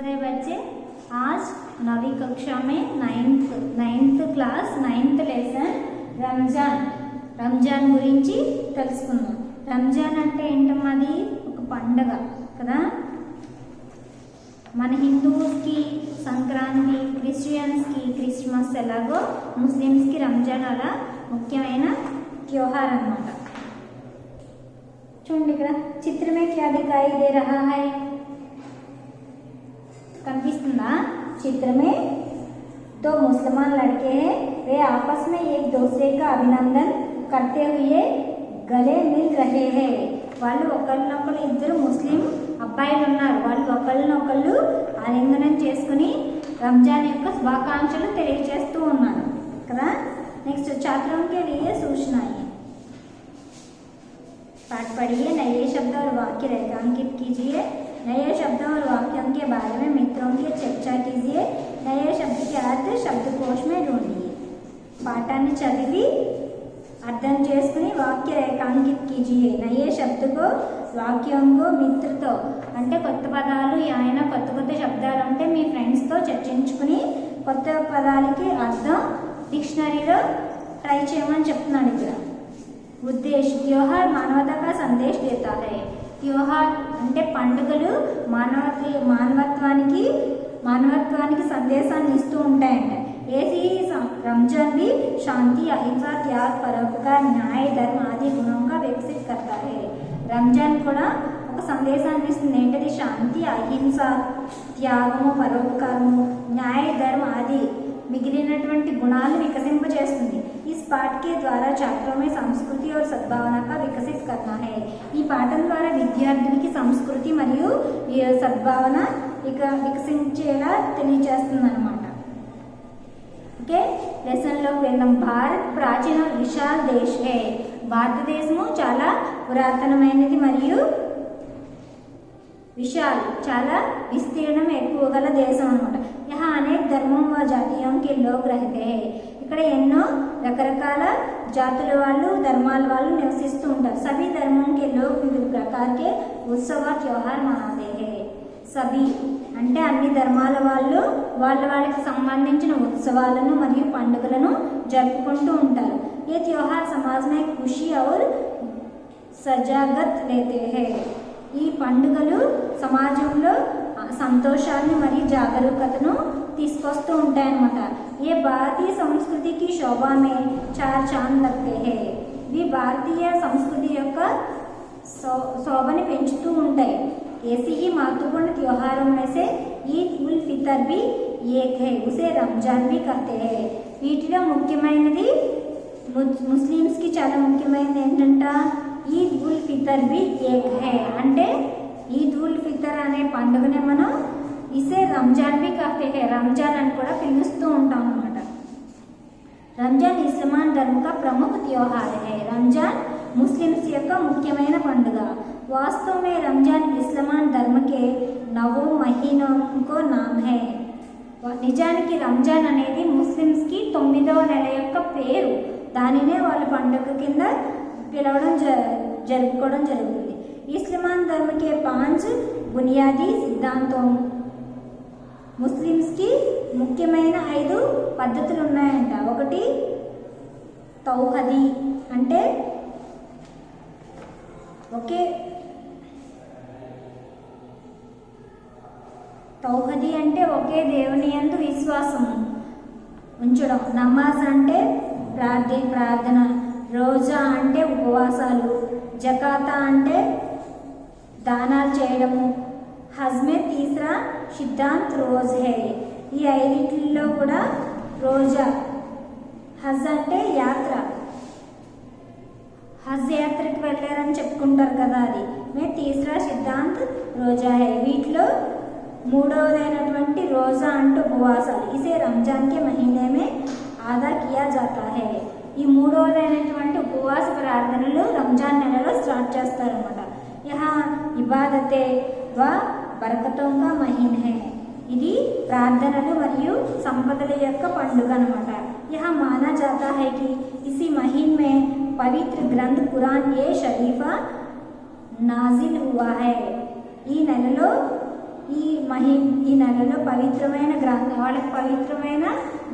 शुभोदय बच्चे। आज 9वीं कक्षा में ninth class 9th lesson Ramzan గురించి తెలుసుకుందాం। రంజాన్ అంటే ఏంటమ్మది? ఒక పండుగ కదా। మన హిందూస్కి సంక్రాంతి, క్రిస్టియన్స్కి క్రిస్మస్ ఎలాగో ముస్లిమ్స్కి రంజాన్ అలా ముఖ్యమైన त्योहार అన్నమాట। చూడండి ఇక్కడ చిత్ర में क्या दिखाई दे रहा है? कनिपिस्तुंदा? चित्र में दो मुसलमान लड़के हैं, वे आपस में एक दूसरे का अभिनंदन करते हुए गले मिल रहे हैं। వాళ్ళు ఒకరినొకరు ఇద్దరు ముస్లిం అబ్బాయిలు ఉన్నారు, వాళ్ళు ఒకరినొకరు ఆలింగనం చేసుకుని రంజాన్ యొక్క శుభాకాంక్షలు తెలియజేస్తూ ఉన్నారు కదా। నెక్స్ట్ छात्रों के लिए सूचनाएं। पाठ पढ़िए, नए शब्द और वाक्य रेखांकित कीजिए, नए शब्दों और वाक्यों के बारे में मित्रों की चर्चा कीजिए, नए शब्द के अर्थ शब्दकोश में ढूंढिए। पाठाన్ని చదివి అర్థం చేసుకుని వాక్య రేఖాంకిत कीजिए। नए शब्द को వాక్యం को మిత్రతో అంటే కొత్త పదాలు, ఏమైనా కొత్త కొత్త శబ్దాలు ఉంటే మీ ఫ్రెండ్స్తో చర్చించుకుని కొత్త పదాలకి అర్థం డిక్షనరీలో ట్రై చేయమని చెప్తున్నాడు ఇక్కడ। ఉద్దేశ్ त्योहार मानवता का संदेश देता है। त्योहार అంటే పండుగలు మానవత్వానికి సందేశాన్ని ఇస్తూ ఉంటాయంట। ऐसे ही रमजान भी शांति, अहिंसा, त्याग, परोपकार, न्याय, धर्म आदि गुणों का विकसित करता है। రంజాన్ కూడా ఒక సందేశాన్ని ఇస్తుంది। ఏంటది? శాంతి, అహింస, త్యాగము, పరోపకారము, న్యాయ, ధర్మ ఆది మిగిలినటువంటి గుణాలు వికసింపజేస్తుంది। इस पाठ के द्वारा छात्रों में संस्कृति और सद्भावना का विकसित करना है। ఈ పాఠం ద్వారా విద్యార్థులకి సంస్కృతి మరియు సద్భావన వికసించేలా తెలియజేస్తుంది అన్నమాట। ఓకే, లెసన్లోకి వెళ్దాం। భారత్ ప్రాచీన విశాల దేశ్ హే। భారతదేశము చాలా పురాతనమైనది మరియు విశాల్ చాలా విస్తీర్ణం ఎక్కువ గల దేశం అనమాట। యహా అనేక ధర్మం వ జాతీయం కే లోగ్ రహతే హై। ఇక్కడ ఎన్నో రకరకాల జాతుల వాళ్ళు, ధర్మాల వాళ్ళు నివసిస్తూ ఉంటారు। సభీ ధర్మం కే లోగ్ వివిధ ప్రకార కే ఉత్సవ త్యోహార్ మనాతే హై। సభీ అంటే అన్ని ధర్మాల వాళ్ళు వాళ్ళకి సంబంధించిన ఉత్సవాలను మరియు పండుగలను జరుపుకుంటూ ఉంటారు। ये त्योहार समाज में खुशी और सजागत लेते हैं। ఈ పండుగలు సమాజంలో సంతోషాన్ని మరియు జాగరూకతను తీసుకొస్తూ ఉంటాయన్నమాట। ये भारतीय संस्कृति की शोभा में चार चांद लगते हैं। ఇవి భారతీయ సంస్కృతి యొక్క శోభని పెంచుతూ ఉంటాయి। ऐसे ही महत्वपूर्ण त्योहारों में से ईद उल फितर भी एक है, उसे रमजान भी कहते हैं। వీటిలో ముఖ్యమైనది ముస్లిమ్స్కి చాలా ముఖ్యమైనది ఏంటంట? ఈద్ ఉల్ ఫితర్ బి ఏక్ హై అంటే ఈద్ ఉల్ ఫితర్ అనే పండుగనే మనం ఇసే రంజాన్ బి కహతే హై, రంజాన్ అని కూడా పిలుస్తూ ఉంటాం అన్నమాట। రంజాన్ ఇస్లాం ధర్మ का प्रमुख त्योहार है। రంజాన్ ముస్లిమ్స్ యొక్క ముఖ్యమైన పండుగ। वास्तव में रमजान इस्लाम धर्म के 9 महीनों को नाम है। నిజానికి రంజాన్ అనేది ముస్లిమ్స్కి 9వ నెల యొక్క పేరు। దానినే వాళ్ళ పండుగ కింద పిలవడం జరుపుకోవడం జరుగుతుంది। ఇస్లాం ధర్మ के 5 బునియాదీ సిద్ధాంతం। ముస్లిమ్స్కి ముఖ్యమైన 5 పద్ధతులు ఉన్నాయంట। ఒకటి తౌహదీ అంటే ఒకే దేవుని యందు విశ్వాసం ఉంచడం। నమాజ్ అంటే ప్రార్థన, రోజా అంటే ఉపవాసాలు, జకాతా అంటే దానాలు చేయడము, హజ్ మే తీసరా సిద్ధాంత్ రోజ్ హే। ఈ 5 కూడా రోజా, హజ్ అంటే యాత్ర, హజ్ యాత్రకి వెళ్ళారని చెప్పుకుంటారు కదా, అది మే తీసరా సిద్ధాంత్ రోజా హే। వీటిలో మూడవదైనటువంటి రోజా అంటూ ఉపవాసాలు। ఇసే రంజాన్ కే మహీనే మే ఆదా కియా జాతా హై। ఈ మూడవదైనటువంటి ఉపవాస ప్రార్థనలు రంజాన్ నెలలో స్టార్ట్ చేస్తారన్నమాట। యహా ఇబాదతే వ బరకతోं का మహీనా హై। ఇది ప్రార్థనలు మరియు సంపదల యొక్క పండుగ అన్నమాట। యహా మానా జాతా హై కి ఇసి మహీన్ మే పవిత్ర గ్రంథ ఖురాన్ ఏ షరీఫా నాజిల్ హువా హై। ఈ నెలలో ఈ నెలలో పవిత్రమైన గ్రంథం, వాళ్ళకి పవిత్రమైన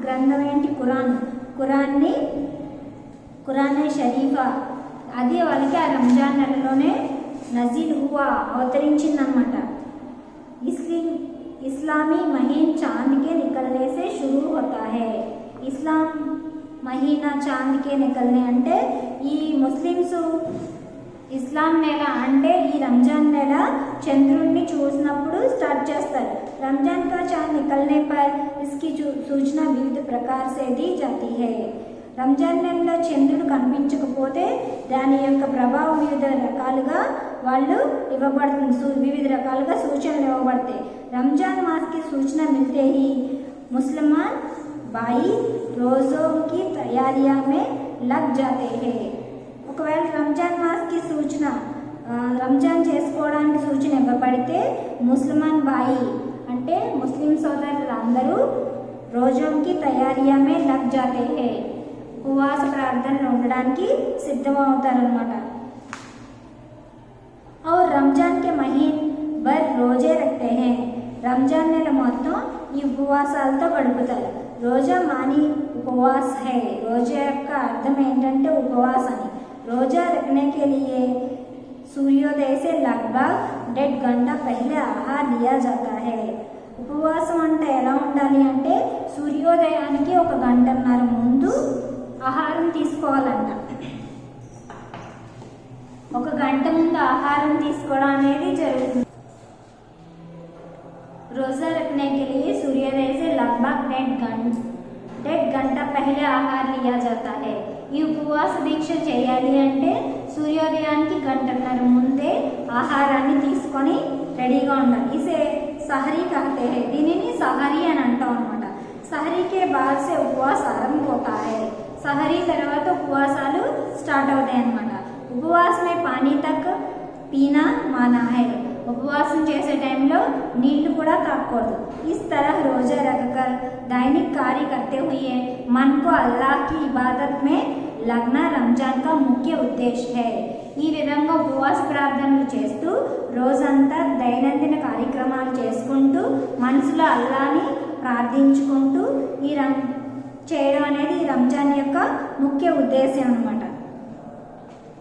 గ్రంథం ఏంటి? ఖురాన్ షరీఫా, అది వాళ్ళకి ఆ రంజాన్ నెలలోనే నజీల్ హువా, అవతరించిందనమాట. इस्लामी महीन चांद के निकलने से शुरू होता है. इस्लाम మహీనా చాంద్కే నికల్నే అంటే ఈ ముస్లిమ్స్ ఇస్లాం నెల అంటే ఈ రంజాన్ నెల చంద్రుడిని చూసినప్పుడు స్టార్ట్ చేస్తారు. రంజాన్ కా చాంద్ నికల్నే పర్ ఇస్కి సూచన వివిధ ప్రకార సే दी जाती है. రంజాన్ నెలలో చంద్రుడు కనిపించకపోతే దాని యొక్క ప్రభావం వివిధ రకాలుగా వాళ్ళు ఇవ్వబడుతుంది, వివిధ రకాలుగా సూచనలు ఇవ్వబడతాయి. రంజాన్ మాస్ కి సూచన మిల్తే హీ ముస్లిమాన్ బాయి రోజోं की तैयारियां में लग जाते हैं. ఒకవేళ రంజాన్ మాస్ కి సూచన, రంజాన్ చేసుకోవడానికి సూచన ఇవ్వబడితే ముస్లిమాన్ బాయి అంటే ముస్లిం సోదరులు అందరూ రోజోं की तैयारियां में लग जाते हैं, ఉపవాస ప్రార్థనలు ఉండడానికి సిద్ధమవుతారనమాట. और रमजान के महीने भर रोजे रखते हैं. రంజాన్ నెల మొత్తం ఈ ఉపవాసాలతో గడుపుతారు. రోజా మాని ఉపవాస్ హై. రోజా యొక్క అర్థం ఏంటంటే ఉపవాస్ అని. రోజా రఖనే కే లియే సూర్యోదయ సే లగ్భగ్ 1.5 గంట పహలే ఆహార లియా జాతా హై. ఉపవాసం అంటే ఎలా ఉండాలి అంటే సూర్యోదయానికి 1 గంటన్నర ముందు ఆహారం తీసుకోవాలంట. 1 గంట ముందు ఆహారం తీసుకోవడం అనేది జరుగుతుంది. रोज़ा रखने के लिए सूर्योदय से लगभग 1.5 घंटा पहले आहार लिया जाता है. ఈ ఉపవాస దీక్ష చేయాలి అంటే సూర్యోదయానికి గంటన్నర ముందే ఆహారాన్ని తీసుకొని రెడీగా ఉండాలి. ఇసే సహరీ कहते हैं. దీనిని సహరీ అని అంటాం అన్నమాట. సహరీ కే బాద్ సే ఉపవాస్ ఆరంభ होता है. సహరీ తర్వాత ఉపవాసాలు స్టార్ట్ అవుతాయి అన్నమాట. ఉపవాస్ మే పానీ తక్ పీనా మానా హై. ఉపవాసం చేసే టైంలో నీళ్లు కూడా తాగకూడదు. इस तरह रोजा रखकर दैनिक कार्य करते हुए मन को अल्लाह की इबादत में लगना रमजान का मुख्य उद्देश्य है. ఈ విధంగా ఉపవాస ప్రార్థనలు చేస్తూ రోజంతా దైనందిన కార్యక్రమాలు చేసుకుంటూ మనసులో అల్లాని ప్రార్థించుకుంటూ చేయడం అనేది ఈ రంజాన్ యొక్క ముఖ్య ఉద్దేశం అన్నమాట.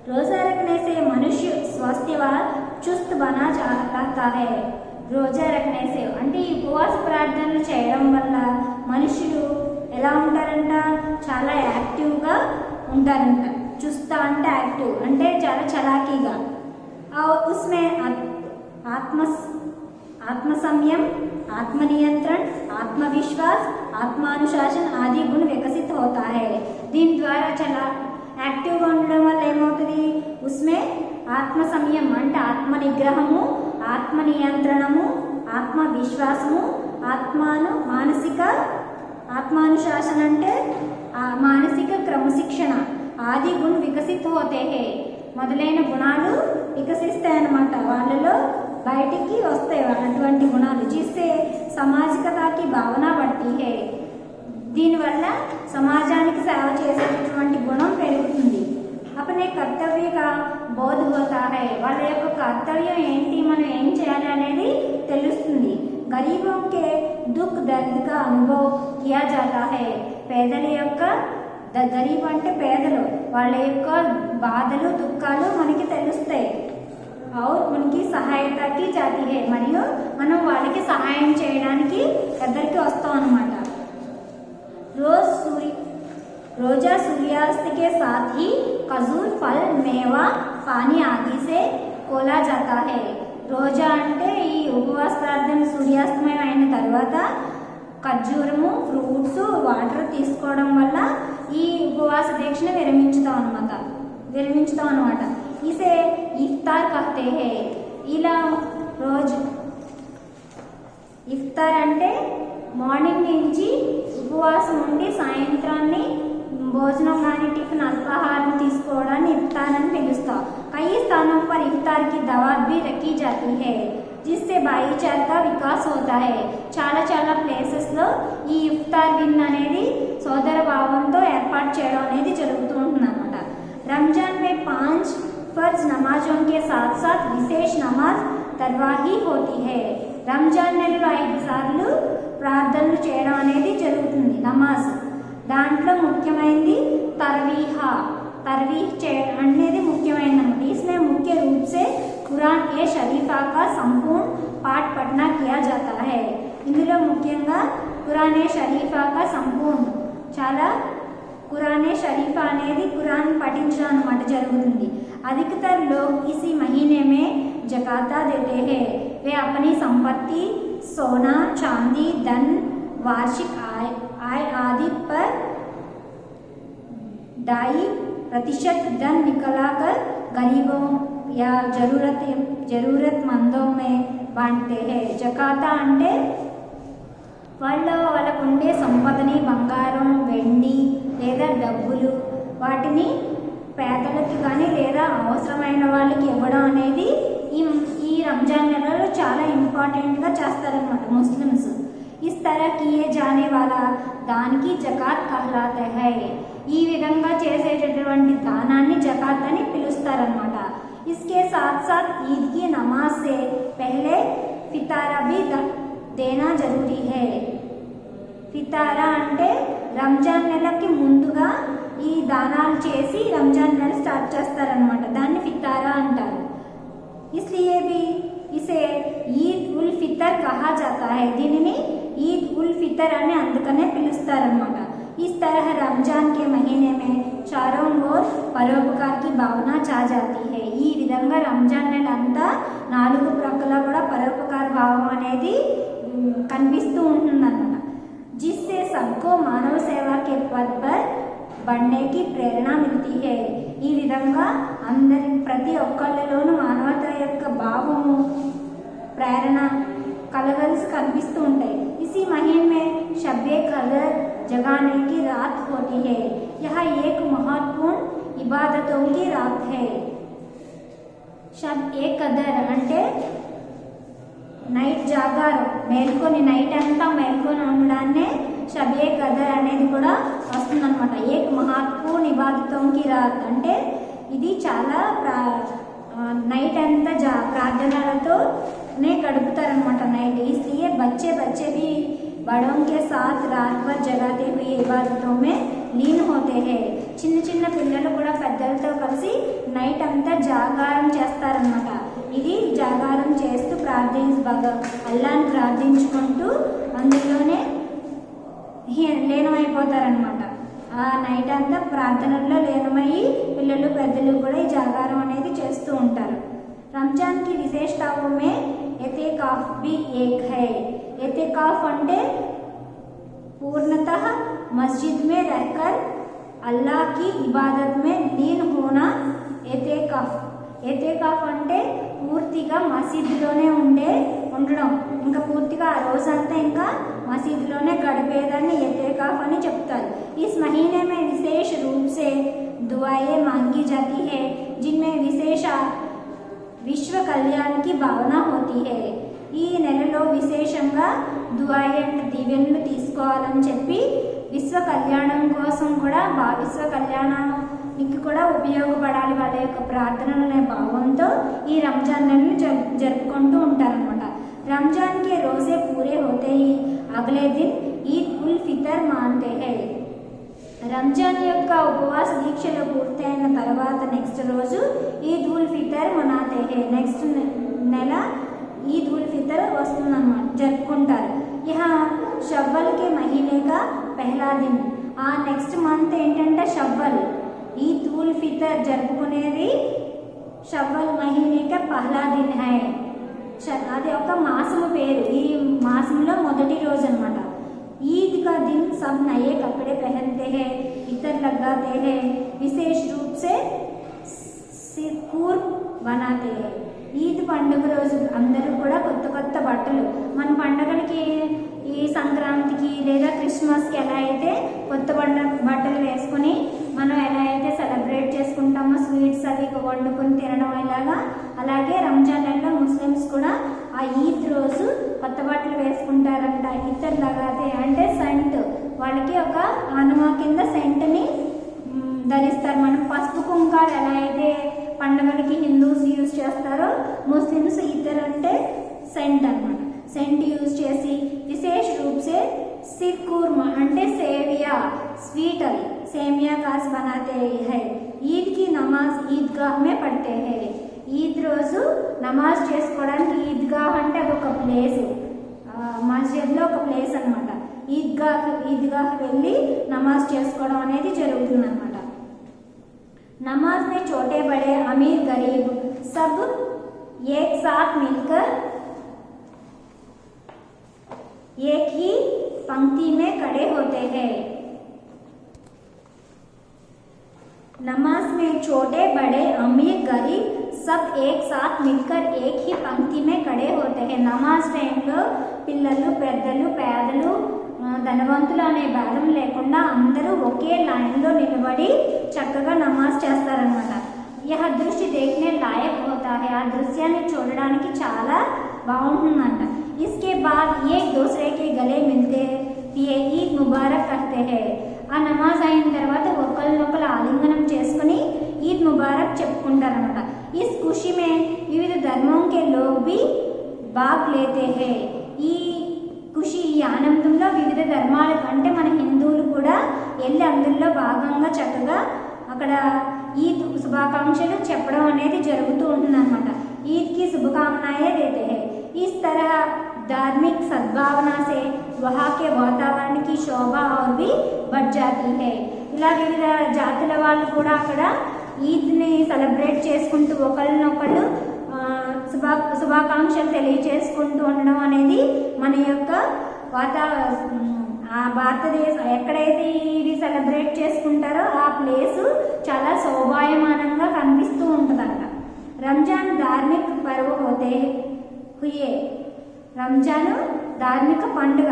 रोजा रखने से मनुष्य स्वस्थ व चुस्त बना जाता है. రోజా రఖనే సే అంటే ఈ ఉపవాస ప్రార్థనలు చేయడం వల్ల మనుషులు ఎలా ఉంటారంట? చాలా యాక్టివ్గా ఉంటారంట. చుస్తా అంటే యాక్టివ్ అంటే చాలా చలాకీగా. ఉస్మే आत्म संयम, आत्मनियंत्रण, आत्मविश्वास, आत्मानुशासन आदि गुण विकसित होता है. దీని ద్వారా చాలా యాక్టివ్గా ఉండడం వల్ల ఏమవుతుంది? ఉస్మే ఆత్మ సంయమం అంటే ఆత్మ నిగ్రహము, ఆత్మ నియంత్రణము, ఆత్మ విశ్వాసము, ఆత్మానుశాసన అంటే మానసిక క్రమశిక్షణ, ఆది గుణ వికసిత్ హోతే హై. మొదలైన గుణాలు వికసిస్తాయన్నమాట, వాళ్ళలో బయటికి వస్తాయి అటువంటి గుణాలు. జిస్సే సామాజికతకి భావన బట్టి హై. దీనివల్ల సమాజానికి సేవ చేసేటటువంటి గుణం పెరుగుతుంది. అపనే కర్తవ్యగా బోధ హోతా హై. వాళ్ళ యొక్క కర్తవ్యం ఏంటి, మనం ఏం చేయాలి అనేది తెలుస్తుంది. గరీబోం కే దుఃఖ్ దర్ద్ కా అనుభవ్ కియా జాతా హై. పేదల యొక్క గరీబ్ అంటే పేదలు, వాళ్ళ యొక్క బాధలు దుఃఖాలు మనకి తెలుస్తాయి. और उनकी సహాయతకి జాతి హై. మరియు మనం వాళ్ళకి సహాయం చేయడానికి దగ్గరికి వస్తాం అన్నమాట. रोजा सूर्यास्त के साथ ही खजूर, फल, मेवा, पानी आदि से खोला जाता है. రోజా అంటే ఈ ఉపవాస ప్రార్థన సూర్యాస్తమయం అయిన తర్వాత ఖర్జూరము, ఫ్రూట్స్, వాటర్ తీసుకోవడం వల్ల ఈ ఉపవాస దీక్షను విరమించుతాం అన్నమాట. ఇసే ఇఫ్తార్ कहते हैं. ఇలా రోజు ఇఫ్తార్ అంటే మార్నింగ్ నుంచి ఉపవాసం ఉండి సాయంత్రాన్ని భోజనం కానీ టిఫిన్ అల్పాహారం తీసుకోవడాన్ని ఇఫ్తార్ అని పిలుస్తాం. కई स्थानों पर इफ्तार की दावत भी रखी जाती है, जिससे भाईचारे का विकास होता है. చాలా ప్లేసెస్లో ఈ ఇఫ్తార్ విన్ అనేది సోదర భావంతో ఏర్పాటు చేయడం అనేది జరుగుతూ ఉంటుంది అన్నమాట. రంజాన్ में 5 फर्ज नमाजों के साथ साथ विशेष नमाज तरवाही होती है. రంజాన్ నెలలో 5 సార్లు ప్రార్థనలు చేయడం అనేది జరుగుతుంది, నమాజ్. దాంట్లో ముఖ్యమైనది तरवीह చేయడం అనేది ముఖ్యమైనది. इसमें मुख्य रूप से कुरान ए शरीफा का संपूर्ण पाठ पढ़ना किया जाता है. ఇందులో ముఖ్యంగా ఖురాన్ ఏ షరీఫా కా సంపూర్ణ చాలా ఖురాన్ ఏ షరీఫా అనేది ఖురాన్ పఠించడం అన్నమాట జరుగుతుంది. अधिकतर लोग इसी महीने में जकाता देते हैं. वे अपनी संपत्ति, सोना, चांदी, धन, वार्षिक आय आदि पर 2.5% धन निकलाकर गरीबों या जरूरतमंदों में बांटते हैं. जकाता అంటే వాళ్ళకు ఉండే సంపదని, బంగారం, వెండి లేదా డబ్బులు వాటిని పేదలకు కానీ లేదా అవసరమైన వాళ్ళకి ఇవ్వడం అనేది ఈ రంజాన్ నెలలో చాలా ఇంపార్టెంట్గా చేస్తారనమాట ముస్లిమ్స్. ఇస్ तरह किए जाने वाला దానికి జకాత్ कहलाता है. ఈ విధంగా చేసేటటువంటి దానాన్ని జకాత్ అని పిలుస్తారనమాట. इसके साथ साथ ईद की नमाज से पहले फितारा भी देना जरूरी है. ఫితారా అంటే రంజాన్ నెలకి ముందుగా ఈ దానాలు చేసి రంజాన్ నెల స్టార్ట్ చేస్తారనమాట. దాన్ని ఫితారా అంటారు. इसलिए भी इसे ईद उल फितर कहा जाता है. దీనిని ईद उल फितर అని అందుకనే పిలుస్తారనమాట. इस तरह रमजान के महीने में चारों ओर परोपकार की भावना छा जाती है. ఈ విధంగా రంజాన్ నెల అంతా 4 ప్రక్కల కూడా పరోపకార భావం అనేది కనిపిస్తూ ఉంటుందన్నమాట. जिससे सबको मानव सेवा के पद पर बढ़ने की प्रेरणा मिलती है. ఈ విధంగా ప్రతి ఒక్కళ్ళలోనూ మానవత యొక్క భావము, ప్రేరణ కలగలిసి కనిపిస్తూ ఉంటాయి. इसी महीने में शब-ए कदर जगाने की रात होती है. यह एक महत्वपूर्ण इबादतों की रात है. शब-ए कदर అంటే నైట్ జాగారం, మేల్కొని నైట్ అంతా మేల్కొని ఉండడాన్నే షబ్-ఏ కదర్ అనేది కూడా వస్తుందన్నమాట. ఏక్ మహత్వపూర్ణ ఇబాదతోంకి రాత్ అంటే ఇది చాలా నైట్ అంతా ప్రార్థనలతోనే గడుపుతారనమాట నైట్. इसलिए बच्चे भी बड़ों के साथ रात भर जगाते हुए इबादतों में लीन होते हैं. చిన్న పిల్లలు కూడా పెద్దలతో కలిసి నైట్ అంతా జాగారం చేస్తారనమాట. ఇది జాగారం చేస్తూ అల్లాని ప్రార్థించుకుంటూ అందులోనే లీనమైపోతారనమాట. ఆ నైట్ అంతా ప్రార్థనల్లో లీనమయ్యి పిల్లలు పెద్దలు కూడా ఈ జాగారం అనేది చేస్తూ ఉంటారు. రంజాన్ కి విశేషతాओं में एतेकाफ भी एक है. एतेकाफ అంటే पूर्णतः मस्जिद में रहकर अल्लाह की इबादत में लीन होना एतेकाफ అంటే పూర్తిగా మసీదులోనే ఉండడం, ఇంకా పూర్తిగా ఆ రోజంతా ఇంకా మసీదులోనే గడిపేదాన్ని एतेकाफ అని చెప్తారు. इस महीने में विशेष रूप से दुआएं मांगी जाती है जिनमें विशेष విశ్వ కళ్యాణ్కి భావన होती है. ఈ నెలలో విశేషంగా దుఆయే అంటే దీవెనలు తీసుకోవాలని చెప్పి విశ్వ కళ్యాణం కోసం కూడా విశ్వ కళ్యాణానికి కూడా ఉపయోగపడాలి వాళ్ళ యొక్క ప్రార్థనలు అనే భావంతో ఈ రంజాన్ నెలను జరుపుకుంటూ ఉంటారనమాట. రంజాన్ కే రోజే పూరే హోతే హీ అగలే దిన్ ఈద్ ఉల్ ఫితర్ మాన్తే హై. రంజాన్ యొక్క ఉపవాస దీక్షలు పూర్తయిన తర్వాత నెక్స్ట్ రోజు ఈద్ ఉల్ ఫితర్ మనాతే హై. నెక్స్ట్ నెల ఈద్ ఉల్ ఫితర్ వస్తుందన్నమాట, జరుపుకుంటారు. ఇహ షవ్వల్ కే మహీనే కా పెహలా దిన్. ఆ నెక్స్ట్ మంత్ ఏంటంటే షవ్వల్. ఈద్ ఉల్ ఫితర్ జరుపుకునేది షవ్వల్ మహీనే కా పహలా దిన్ హై. అది ఒక మాసము పేరు. ఈ మాసంలో మొదటి రోజు అనమాట. ईद का दिन सब नए कपड़े पहनते हैं, इतर लगाते हैं, विशेष रूप से सिरकूर बनाते हैं. ఈద్ పండుగ రోజు అందరూ కూడా కొత్త బట్టలు, మన పండుగలకి ఈ సంక్రాంతికి లేదా క్రిస్మస్కి ఎలా అయితే కొత్త బట్టలు వేసుకొని మనం ఎలా అయితే సెలబ్రేట్ చేసుకుంటామో స్వీట్స్ అవి వండుకొని తినడం అలాగే రంజాన్ నెలలో ముస్లిమ్స్ కూడా ఆ ఈద్ రోజు కొత్త బట్టలు వేసుకుంటారంట. ఇతర్ లగాతే అంటే సెంట్, వాళ్ళకి ఒక ఆనమా కింద సెంట్ని ధరిస్తారు. మనం పసుపు కుంకాలు ఎలా అయితే పండుగలకి హిందూస్ యూజ్ చేస్తారో ముస్లిమ్స్ ఇతర్ అంటే సెంట్ అనమాట. सेंट यूज చేసి विशेष रूप से सिर कुरमा అంటే సేవియా स्वीट सेमिया खास बनाते हैं। ईद की नमाज ईदगाह में पढ़ते हैं। ఈద్ రోజు నమాజ్ చేసుకోవడానికి ఈద్గాహ్ అంటే అదొక ప్లేస్, మస్జిద్లో ఒక ప్లేస్ అనమాట। ఈద్గాహ్ వెళ్ళి నమాజ్ చేసుకోవడం అనేది జరుగుతుంది అనమాట। नमाज में छोटे बड़े अमीर गरीब सब एक साथ मिलकर एक ही पंक्ति में खड़े होते हैं। नमाज में छोटे बड़े अमीर गरीब सब एक साथ मिलकर एक ही पंक्ति में खड़े होते हैं। नमाज టైంలో పిల్లలు పెద్దలు పేదలు ధనవంతులు అనే భేదం లేకుండా అందరూ ఒకే లైన్లో నిలబడి చక్కగా నమాజ్ చేస్తారనమాట। యహ దృశ్య देखने लायक होता है। ఆ దృశ్యాన్ని చూడడానికి చాలా బాగుంటుందంట। इसके बाद एक दूसरे के गले मिलते ये ईद मुबारक कहते हैं। ఆ నమాజ్ అయిన తర్వాత ఒకరినొకరు ఆలింగనం చేసుకుని ఈద్ ముబారక్ చెప్పుకుంటారనమాట। इस खुशी में विविध धर्मों के लोग भी भाग लेते हैं। ఈ ఖుషి ఈ ఆనందంలో వివిధ ధర్మాల కంటే మన హిందువులు కూడా వెళ్ళి అందులో భాగంగా చక్కగా అక్కడ ఈద్ శుభాకాంక్షలు చెప్పడం అనేది జరుగుతూ ఉంటుందన్నమాట। ईद की शुभकामनाएं देते हैं। इस तरह धार्मिक सद्भावना से वहाँ के वातावरण की शोभा और भी बढ़ जाती है। ఇలా వివిధ జాతుల వాళ్ళు కూడా అక్కడ ఈద్ని సెలబ్రేట్ చేసుకుంటూ ఒకళ్ళనొకళ్ళు శుభాకాంక్షలు తెలియచేసుకుంటూ ఉండడం అనేది మన యొక్క భారతదేశం ఎక్కడైతే ఇది సెలబ్రేట్ చేసుకుంటారో ఆ ప్లేసు చాలా శోభాయమానంగా కనిపిస్తూ ఉంటుందంట। రంజాన్ ధార్మిక పర్వ హోతే హుయే రంజాన్ ధార్మిక పండుగ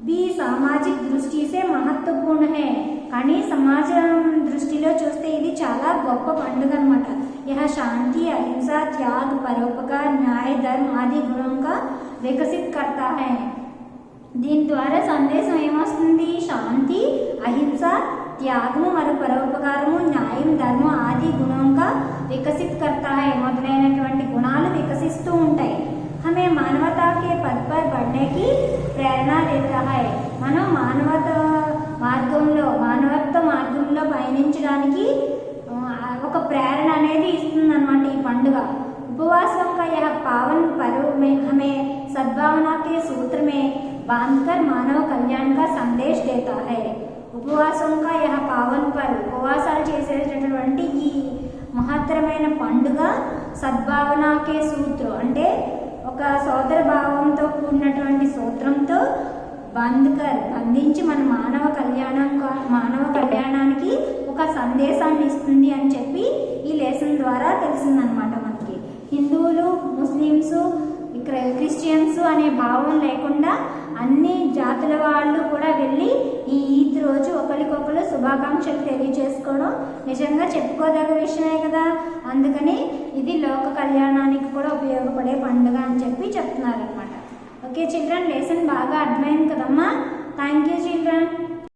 भी सामाजिक दृष्टि से महत्वपूर्ण है। కానీ సమాజం దృష్టిలో చూస్తే ఇది చాలా గొప్ప పండుగ అన్నమాట। यह शांति अहिंसा त्याग परोपकार न्याय धर्म आदि गुणों का विकसित करता है। దీని ద్వారా సందేశం ఏమొస్తుంది? శాంతి అహింస త్యాగము మరియు పరోపకారము న్యాయం ధర్మం ఆది గుణం కా వికసిత్ करता है। మొదలైనటువంటి గుణాలు వికసిస్తూ ఉంటాయి। हमें मानवता के पद पर बढ़ने की प्रेरणा देता है। మనం మానవత్వ మార్గంలో పయనించడానికి ఒక ప్రేరణ అనేది ఇస్తుందన్నమాట ఈ పండుగ। उपवासों का यह पावन पर्व में हमें सद्भावना के सूत्र में बांधकर मानव कल्याण का संदेश देता है। ఉపవాసం का यह पावन पर्व ఉపవాసాలు చేసేటటువంటి ఈ మహత్తరమైన పండుగ సద్భావనాకే సూత్రం అంటే ఒక సోదర భావంతో కూడినటువంటి సూత్రంతో బంధించి మన మానవ కళ్యాణానికి ఒక సందేశాన్ని ఇస్తుంది అని చెప్పి ఈ లెసన్ ద్వారా తెలిసిందనమాట మనకి। హిందువులు ముస్లిమ్స్ క్రిస్టియన్స్ అనే భావం లేకుండా అన్ని జాతుల వాళ్ళు కూడా వెళ్ళి ఈ ఈద్ రోజు ఒకరికొకరు శుభాకాంక్షలు తెలియజేసుకోవడం నిజంగా చెప్పుకోదగ్గ విషయమే కదా। అందుకని ఇది లోక కళ్యాణానికి కూడా ఉపయోగపడే పండుగ అని చెప్పి చెప్తున్నారనమాట। ఓకే చిల్డ్రన్, లెసన్ బాగా అర్థమైంది కదమ్మా। Thank you children.